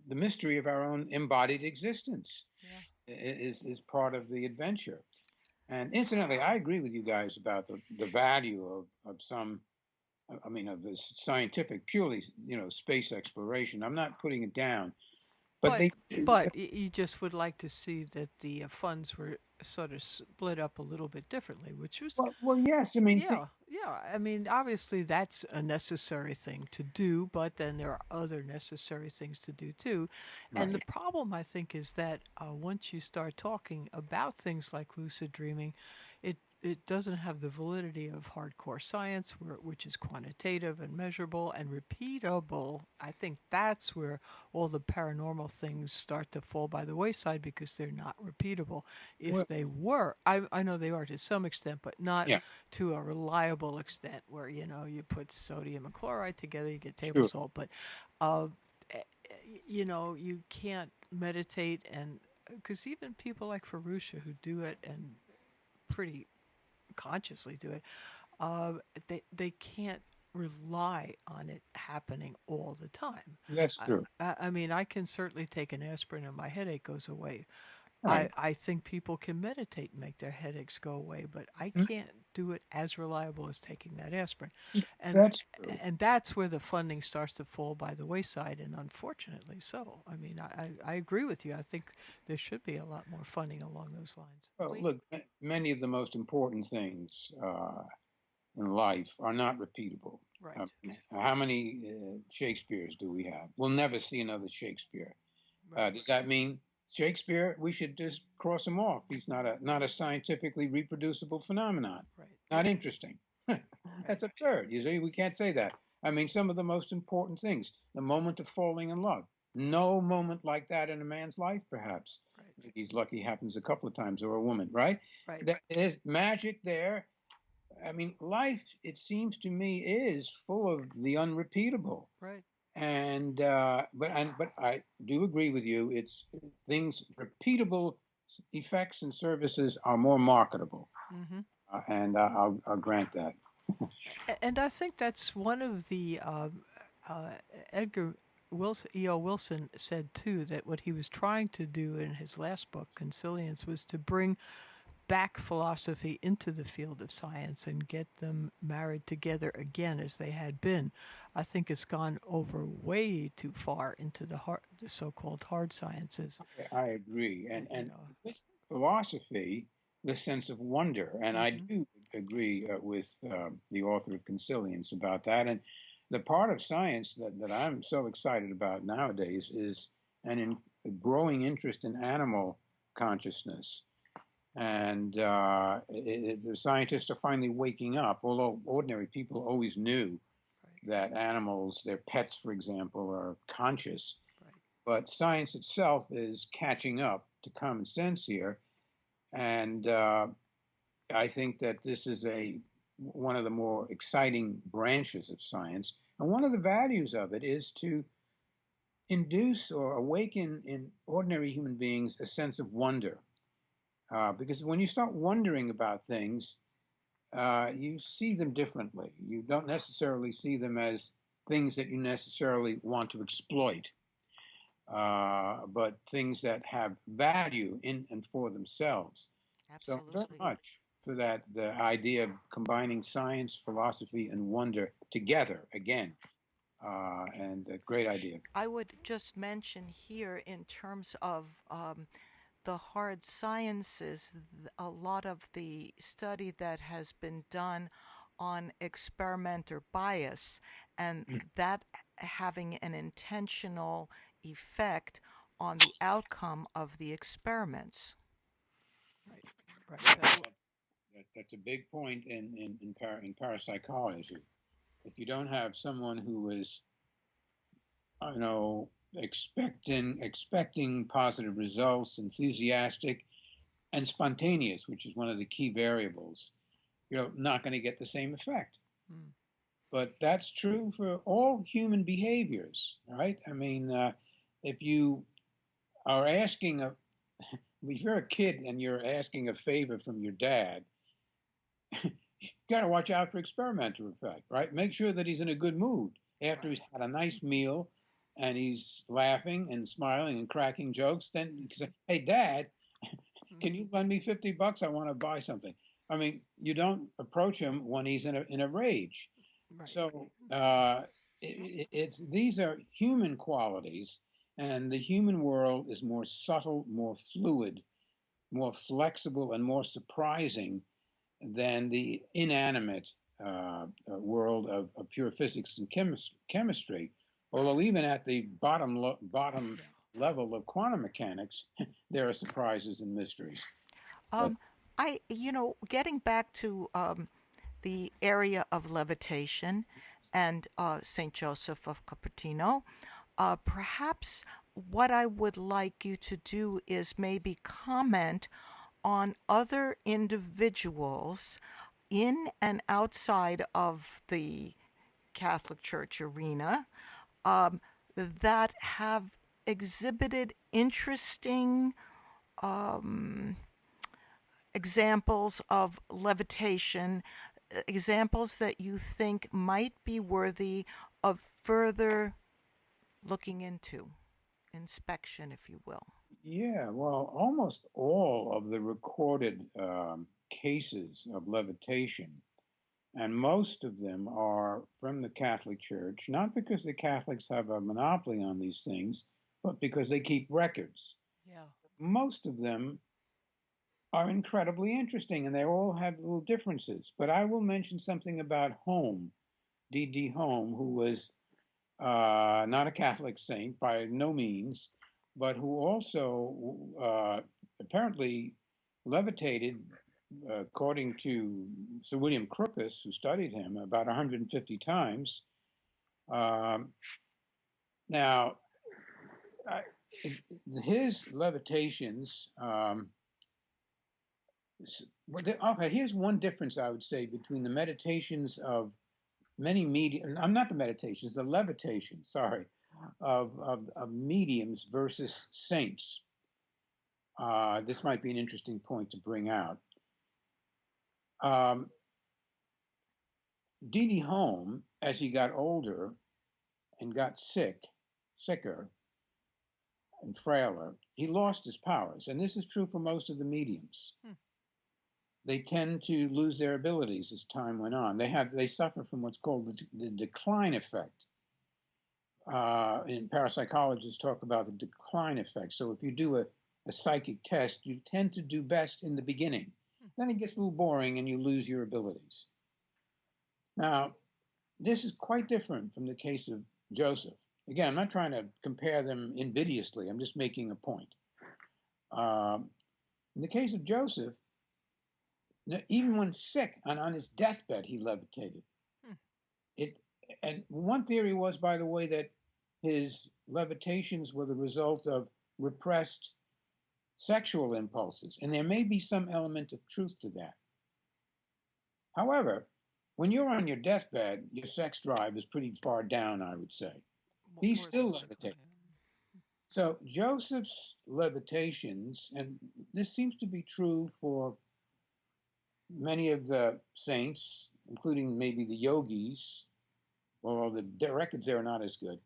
the mystery of our own embodied existence
Yeah.
is part of the adventure. And incidentally, I agree with you guys about the value of some, I mean, of this scientific, purely, space exploration. I'm not putting it down, but
But
they,
you just would like to see that the funds were sort of split up a little bit differently, which was
well, yes, I mean,
yeah, yeah. I mean, obviously that's a necessary thing to do, but then there are other necessary things to do too. And the
right.
problem, I think, is that once you start talking about things like lucid dreaming, it doesn't have the validity of hardcore science, which is quantitative and measurable and repeatable. I think that's where all the paranormal things start to fall by the wayside because they're not repeatable. If
Well,
they were, I know they are to some extent, but not
yeah,
to a reliable extent where you put sodium and chloride together, you get table
sure.
salt. But uh, you can't meditate, and because even people like Farusha who do it and pretty consciously do it, uh, they can't rely on it happening all the time.
That's true.
I mean, I can certainly take an aspirin and my headache goes away.
Right.
I think people can meditate and make their headaches go away, but I
Mm,
can't do it as reliable as taking that aspirin. And
that's true.
and that's where the funding starts to fall by the wayside, and unfortunately so. I mean, I agree with you. I think there should be a lot more funding along those lines.
Well,
We
look, many of the most important things in life are not repeatable.
Right,
How many Shakespeares do we have? We'll never see another Shakespeare.
right,
Does that mean Shakespeare? We should just cross him off. He's not a scientifically reproducible phenomenon.
right,
Not interesting.
right,
That's absurd. You see, we can't say that. I mean, some of the most important things: the moment of falling in love. No moment like that in a man's life, perhaps.
right,
Maybe he's lucky happens a couple of times, or a woman, right?
right,
There is magic there. I mean, life, it seems to me, is full of the unrepeatable.
right.
And but I do agree with you. It's things repeatable effects and services are more marketable,
Mm-hmm.
and I'll grant that.
And I think that's one of the uh, Edgar Wilson, E.O. Wilson said too, that what he was trying to do in his last book, Consilience, was to bring back philosophy into the field of science and get them married together again as they had been. I think it's gone over way too far into the so-called hard sciences.
I agree,
You
and
know.
with philosophy, the sense of wonder, and I
Mm-hmm.
do agree with the author of Consilience about that. And the part of science that I'm so excited about nowadays is a growing interest in animal consciousness. And the scientists are finally waking up, although ordinary people always knew
Right.
that animals, their pets, for example, are conscious.
Right.
But science itself is catching up to common sense here. And I think that this is one of the more exciting branches of science. And one of the values of it is to induce or awaken in ordinary human beings a sense of wonder. Because when you start wondering about things, you see them differently. You don't necessarily see them as things that you necessarily want to exploit, but things that have value in and for themselves. So very
absolutely.
much for that, the idea of combining science, philosophy, and wonder together again, and a great idea.
I would just mention here, in terms of the hard sciences, a lot of the study that has been done on experimenter bias, and that having an intentional effect on the outcome of the experiments.
Right. Right.
That's a big point in parapsychology. If you don't have someone who is, I know, expecting positive results, enthusiastic and spontaneous, which is one of the key variables, you're not going to get the same effect.
Mm.
But that's true for all human behaviors, right? I mean, if you are asking a, if you're a kid and you're asking a favor from your dad, you got to watch out for experimenter effect, right? Make sure that he's in a good mood after
Right.
he's had a nice meal and he's laughing and smiling and cracking jokes. Then you can say, "Hey, Dad, can you lend me $50? I want to buy something." I mean, you don't approach him when he's in a rage.
Right.
So it's these are human qualities, and the human world is more subtle, more fluid, more flexible, and more surprising than the inanimate world of pure physics and chemistry. Although even at the bottom level of quantum mechanics, there are surprises and mysteries. But
Um, getting back to the area of levitation and St. Joseph of Copertino, perhaps what I would like you to do is maybe comment on other individuals in and outside of the Catholic Church arena, that have exhibited interesting examples of levitation, examples that you think might be worthy of further looking into, inspection, if you will.
Yeah, well, almost all of the recorded cases of levitation, and most of them are from the Catholic Church, not because the Catholics have a monopoly on these things, but because they keep records.
Yeah.
Most of them are incredibly interesting, and they all have little differences. But I will mention something about Home, D.D. Home, who was not a Catholic saint by no means, but who also apparently levitated, according to Sir William Crookes, who studied him, about 150 times. Um, now, I, his levitations. Okay, here's one difference I would say between the meditations of many mediums. I'm not the meditations, the levitation. Sorry, of mediums versus saints. This might be an interesting point to bring out. D.D. Home, as he got older and got sicker and frailer, he lost his powers, and this is true for most of the mediums. They tend to lose their abilities as time went on. They suffer from what's called the decline effect. And parapsychologists talk about the decline effect. So if you do a psychic test, you tend to do best in the beginning. Then it gets a little boring and you lose your abilities. Now, this is quite different from the case of Joseph. Again, I'm not trying to compare them invidiously. I'm just making a point. In the case of Joseph, even when sick and on his deathbed, he levitated. And one theory was, by the way, that his levitations were the result of repressed sexual impulses, and there may be some element of truth to that. However, when you're on your deathbed, your sex drive is pretty far down, I would say. He's still levitating. So Joseph's levitations, and this seems to be true for many of the saints, including maybe the yogis, although the records there are not as good,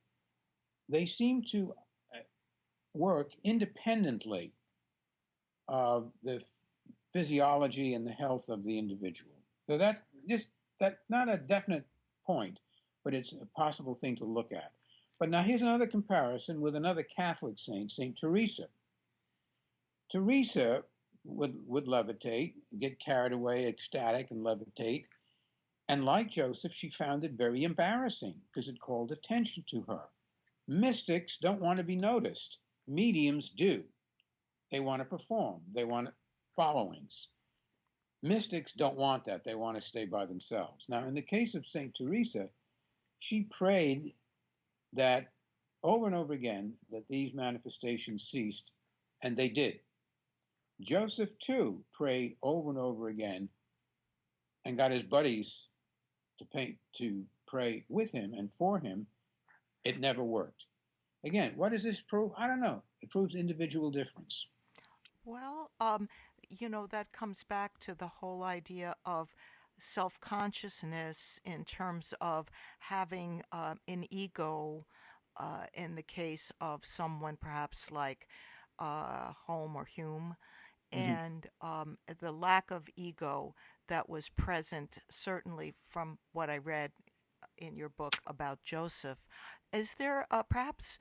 they seem to work independently of the physiology and the health of the individual. So that's not a definite point, but it's a possible thing to look at. But now here's another comparison with another Catholic saint, Saint Teresa. Teresa would levitate, get carried away, ecstatic, and levitate. And like Joseph, she found it very embarrassing because it called attention to her. Mystics don't want to be noticed. Mediums do. They want to perform. They want followings. Mystics don't want that. They want to stay by themselves. Now, in the case of St. Teresa, she prayed that over and over again that these manifestations ceased, and they did. Joseph, too, prayed over and over again and got his buddies to pray with him and for him. It never worked. Again, what does this prove? I don't know. It proves individual difference.
Well, that comes back to the whole idea of self-consciousness in terms of having an ego in the case of someone perhaps like Home or Hume, and the lack of ego that was present, certainly from what I read in your book about Joseph. Is there perhaps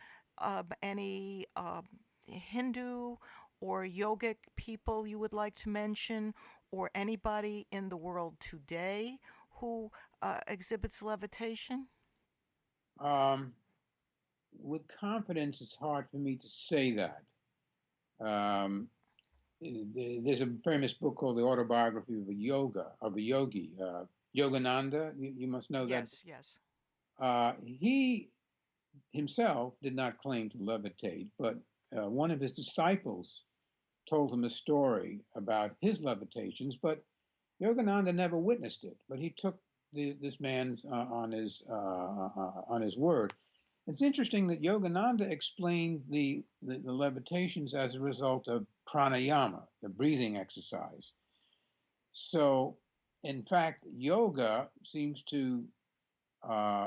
any Hindu or yogic people you would like to mention, or anybody in the world today who exhibits levitation?
With confidence, it's hard for me to say that. There's a famous book called The Autobiography of a Yogi, Yogananda. You must know that.
Yes.
He himself did not claim to levitate, but one of his disciples told him a story about his levitations, but Yogananda never witnessed it. But he took this man's on his word. It's interesting that Yogananda explained the levitations as a result of pranayama, the breathing exercise. So, in fact, yoga seems to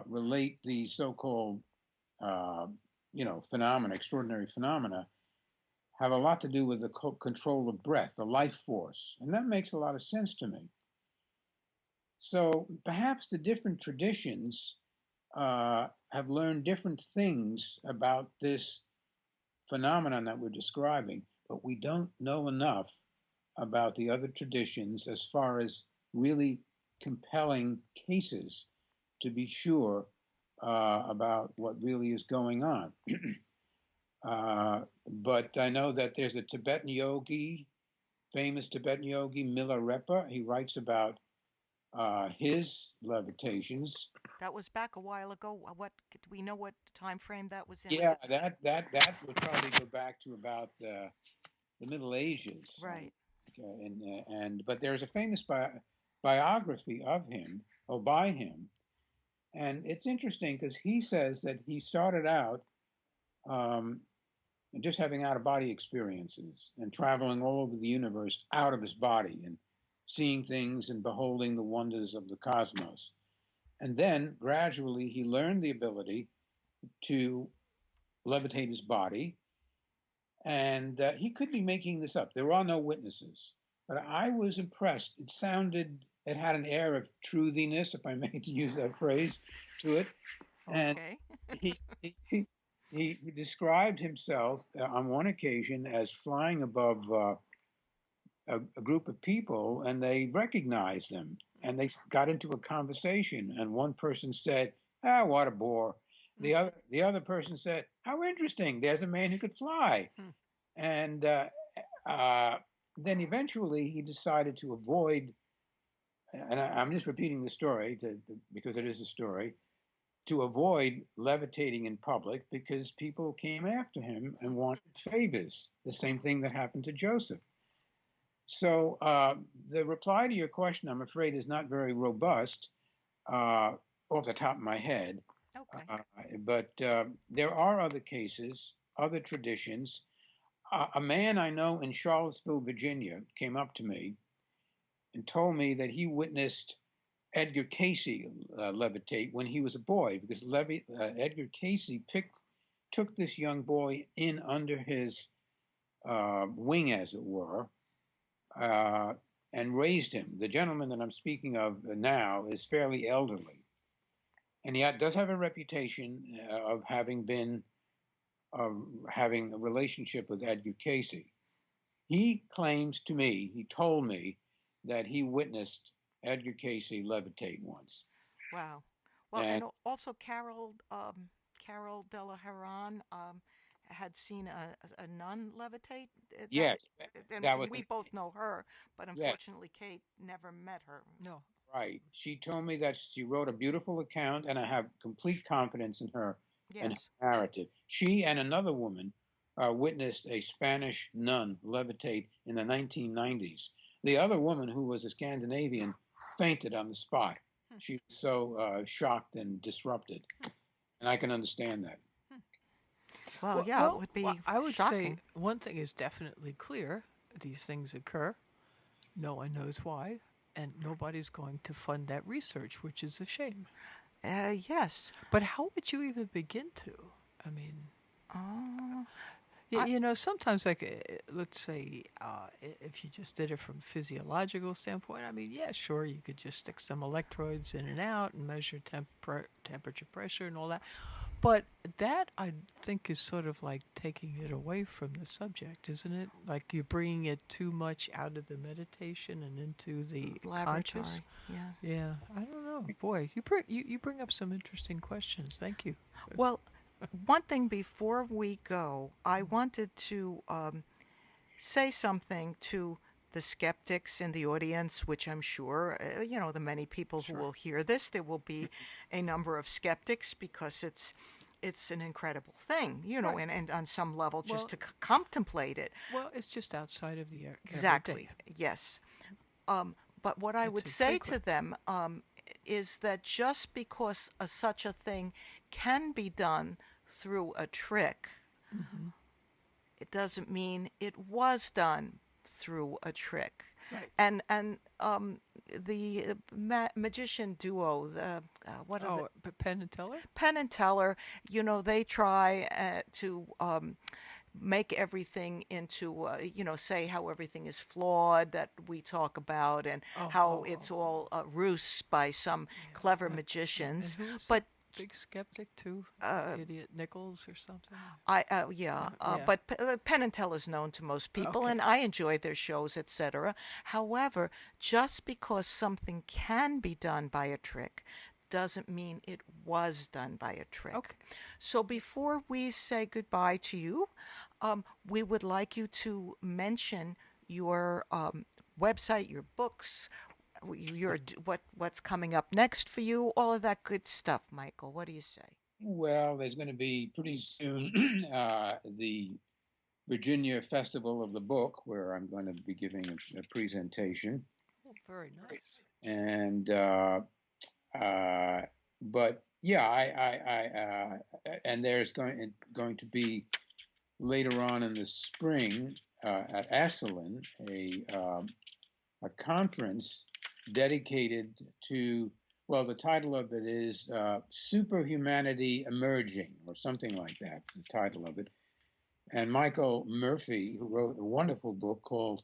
relate the so-called, phenomena, extraordinary phenomena, have a lot to do with the control of breath, the life force. And that makes a lot of sense to me. So perhaps the different traditions have learned different things about this phenomenon that we're describing, but we don't know enough about the other traditions as far as really compelling cases to be sure about what really is going on. But I know that there's a Tibetan yogi, famous Tibetan yogi, Milarepa. He writes about his levitations.
That was back a while ago. What do we know? What time frame that was in?
Yeah, that would probably go back to about the Middle Ages.
Right.
But there's a famous biography of him or by him, and it's interesting because he says that he started out just having out of body experiences and traveling all over the universe out of his body and seeing things and beholding the wonders of the cosmos. And then gradually he learned the ability to levitate his body. And he could be making this up. There are no witnesses. But I was impressed. It had an air of truthiness, if I may use that phrase, to it. And
okay.
he described himself on one occasion as flying above a group of people, and they recognized them, and they got into a conversation. And one person said, "Ah, what a bore." The other person said, "How interesting! There's a man who could fly." And then eventually he decided to avoid. And I'm just repeating the story because it is a story. To avoid levitating in public because people came after him and wanted favors. The same thing that happened to Joseph. So the reply to your question, I'm afraid, is not very robust off the top of my head.
Okay.
But there are other cases, other traditions. A man I know in Charlottesville, Virginia, came up to me and told me that he witnessed Edgar Casey levitate when he was a boy, because Edgar Casey took this young boy in under his wing, as it were, and raised him. The gentleman that I'm speaking of now is fairly elderly, and he does have a reputation of having a relationship with Edgar Casey. He claims to me, he told me, that he witnessed Edgar Casey levitate once.
Wow. Well, and also Carol de la Haran had seen a nun levitate.
Yes,
And
that was.
we both know her, but unfortunately, yes. Kate never met her.
No.
Right. She told me that she wrote a beautiful account, and I have complete confidence in her and her narrative. She and another woman witnessed a Spanish nun levitate in the 1990s. The other woman, who was a Scandinavian, fainted on the spot. She was so shocked and disrupted, and I can understand that.
Well, yeah, it would be
I would
shocking.
say one thing is definitely clear. These things occur. No one knows why, and nobody's going to fund that research, which is a shame.
Yes.
But how would you even begin to? I mean... sometimes, like, let's say, if you just did it from physiological standpoint, I mean, yeah, sure, you could just stick some electrodes in and out and measure temperature, pressure, and all that. But that, I think, is sort of like taking it away from the subject, isn't it? Like you're bringing it too much out of the meditation and into the conscious. Yeah. I don't know. Boy, you bring up some interesting questions. Thank you.
Well, one thing before we go, I wanted to say something to the skeptics in the audience, which I'm sure, the many people who will hear this, there will be a number of skeptics because it's an incredible thing, and on some level just to contemplate it.
Well, it's just outside of the
exactly, yes. But what I would say to them, is that just because such a thing can be done through a trick, it doesn't mean it was done through a trick.
Right.
And the magician duo, the what are
Oh, Penn and Teller?
Penn and Teller, they try to make everything into, say how everything is flawed that we talk about, and how it's all ruse by some clever
And
magicians.
who was
But
the big skeptic too? Idiot Nichols or something?
yeah,
Yeah.
but Penn and Teller is known to most people,
Okay.
and I enjoy their shows, etc. However, just because something can be done by a trick doesn't mean it was done by a trick.
Okay.
So before we say goodbye to you, we would like you to mention your website, your books, what's coming up next for you, all of that good stuff. Michael, what do you say?
Well, there's going to be pretty soon the Virginia Festival of the Book, where I'm going to be giving a presentation.
Oh, very nice.
And but yeah, and there's going to be later on in the spring at Asselin a conference dedicated to, well, the title of it is Superhumanity Emerging, or something like that, the title of it. And Michael Murphy, who wrote a wonderful book called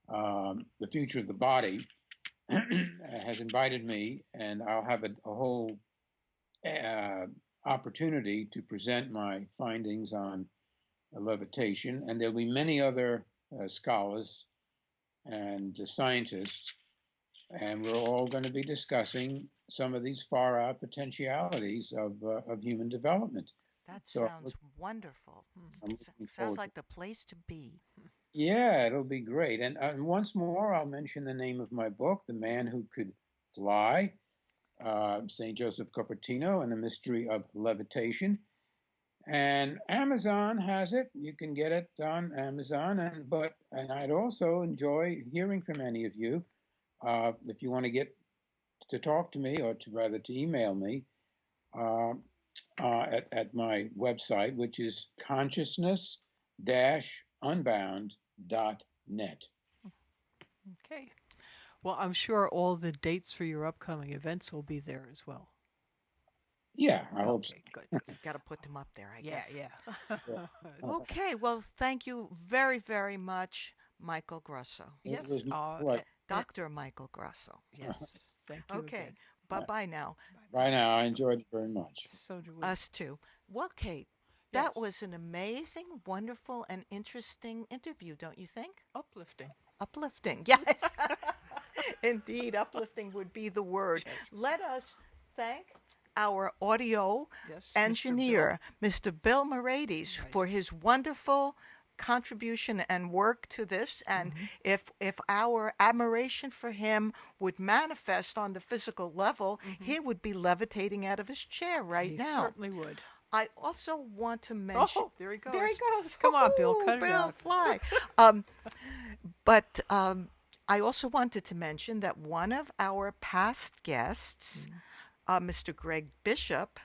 The Future of the Body, has invited me, and I'll have a whole opportunity to present my findings on levitation. And there'll be many other scholars and scientists, and we're all going to be discussing some of these far out potentialities of human development.
That
So
sounds wonderful.
I'm
Sounds like the place to be.
yeah, it'll be great. And once more, I'll mention the name of my book, The Man Who Could Fly, St. Joseph Copertino and the Mystery of Levitation. And Amazon has it. You can get it on Amazon. And I'd also enjoy hearing from any of you. If you want to get to talk to me, or rather to email me, at my website, which is consciousness-unbound.net.
Okay. Well, I'm sure all the dates for your upcoming events will be there as well.
Yeah, I hope so.
Okay, good.
Got to put them up there, I
Yeah,
guess.
yeah.
Okay, well, thank you very, very much, Michael Grosso.
It
Yes.
was my pleasure.
Dr. Michael Grosso.
Yes. Thank you
Okay,
again.
bye-bye now.
Bye now. I enjoyed it very much.
So do we.
Us too. Well, Kate, that
Yes.
was an amazing, wonderful, and interesting interview, don't you think?
Uplifting.
Uplifting, yes. Indeed, uplifting would be the word.
Yes.
Let us thank our audio
Yes,
engineer, Mr. Bill Morades,
Right.
for his wonderful contribution and work to this. And if our admiration for him would manifest on the physical level, he would be levitating out of his chair right
He
now.
certainly would.
I also want to mention.
Oh, there he goes.
There he goes.
Come on, Bill,
Woo-hoo,
cut it
Bill,
out.
fly. But I also wanted to mention that one of our past guests, Mr. Greg Bishop,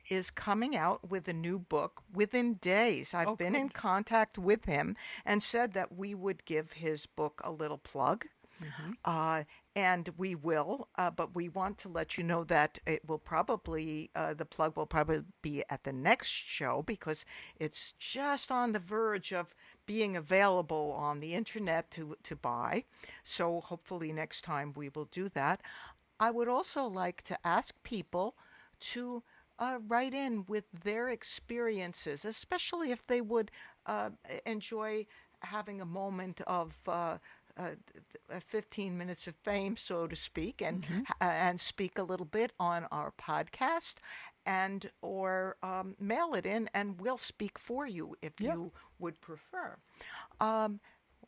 is coming out with a new book within days. I've been in contact with him and said that we would give his book a little plug. And we will, but we want to let you know that it will probably, the plug will probably be at the next show, because it's just on the verge of being available on the internet to buy. So hopefully next time we will do that. I would also like to ask people to write in with their experiences, especially if they would enjoy having a moment of 15 minutes of fame, so to speak, and speak a little bit on our podcast, and or mail it in, and we'll speak for you if you would prefer.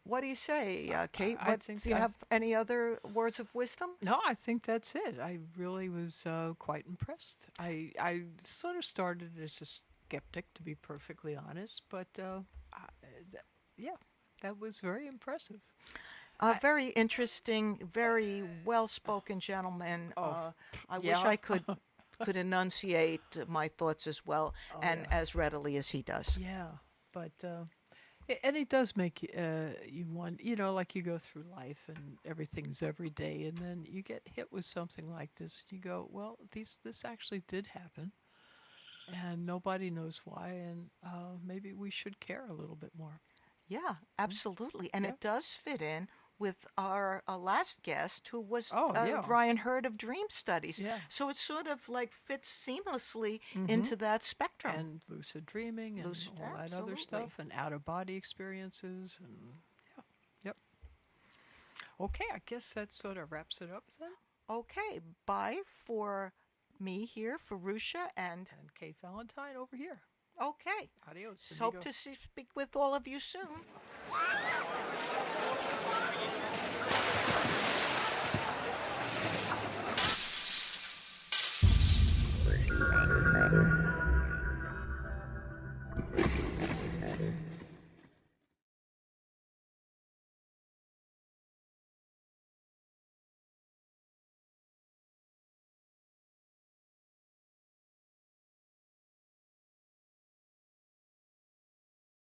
What do you say, Kate? Do you have any other words of wisdom?
No, I think that's it. I really was quite impressed. I sort of started as a skeptic, to be perfectly honest, but yeah, that was very impressive.
A very interesting, very well-spoken gentleman.
Oh,
I wish
yeah.
I could enunciate my thoughts as well
Oh,
and
yeah.
as readily as he does.
Yeah, but and it does make you want, like you go through life and everything's every day, and then you get hit with something like this. You go, well, this actually did happen, and nobody knows why, and maybe we should care a little bit more.
Yeah, absolutely. And
Yeah.
it does fit in with our last guest, who was
Oh, yeah.
Ryan Hurd of Dream Studies.
Yeah.
So it sort of like fits seamlessly
Mm-hmm.
into that spectrum.
And lucid dreaming and
Lucid,
all that other
absolutely.
stuff, and out of body experiences, and yeah, yep. Okay, I guess that sort of wraps it up then.
Okay, bye for me here, Fahrusha, and
And Kate Valentine over here.
okay.
Adios.
Hope to speak with all of you soon.